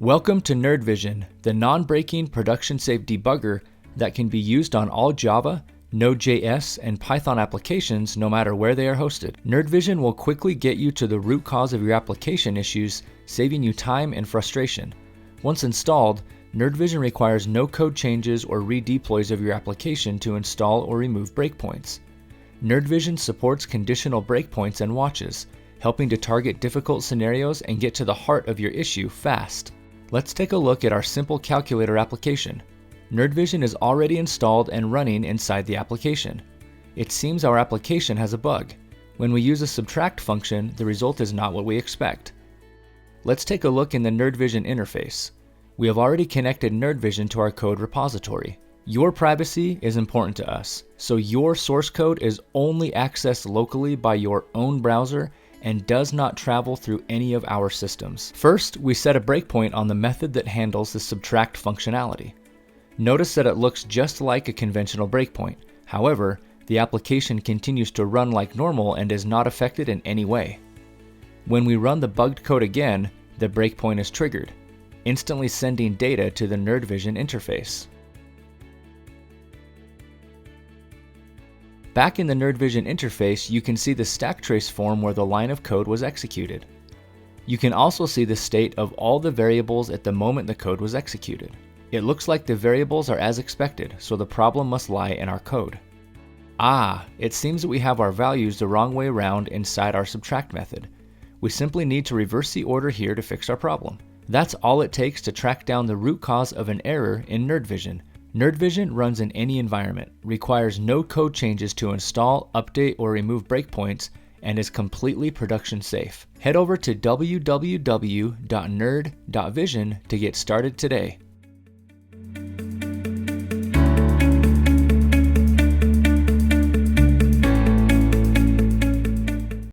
Welcome to nerd.vision, the non-breaking production-safe debugger that can be used on all Java, node.js, and Python applications no matter where they are hosted. nerd.vision will quickly get you to the root cause of your application issues, saving you time and frustration. Once installed, nerd.vision requires no code changes or redeploys of your application to install or remove breakpoints. nerd.vision supports conditional breakpoints and watches, helping to target difficult scenarios and get to the heart of your issue fast. Let's take a look at our simple calculator application. nerd.vision is already installed and running inside the application. It seems our application has a bug. When we use a subtract function, the result is not what we expect. Let's take a look in the nerd.vision interface. We have already connected nerd.vision to our code repository. Your privacy is important to us, so your source code is only accessed locally by your own browser and does not travel through any of our systems. First, we set a breakpoint on the method that handles the subtract functionality. Notice that it looks just like a conventional breakpoint. However, the application continues to run like normal and is not affected in any way. When we run the bugged code again, the breakpoint is triggered, instantly sending data to the nerd.vision interface. Back in the nerd.vision interface, you can see the stack trace form where the line of code was executed. You can also see the state of all the variables at the moment the code was executed. It looks like the variables are as expected, so the problem must lie in our code. It seems that we have our values the wrong way around inside our subtract method. We simply need to reverse the order here to fix our problem. That's all it takes to track down the root cause of an error in nerd.vision. nerd.vision runs in any environment, requires no code changes to install, update, or remove breakpoints, and is completely production safe. Head over to www.nerd.vision to get started today.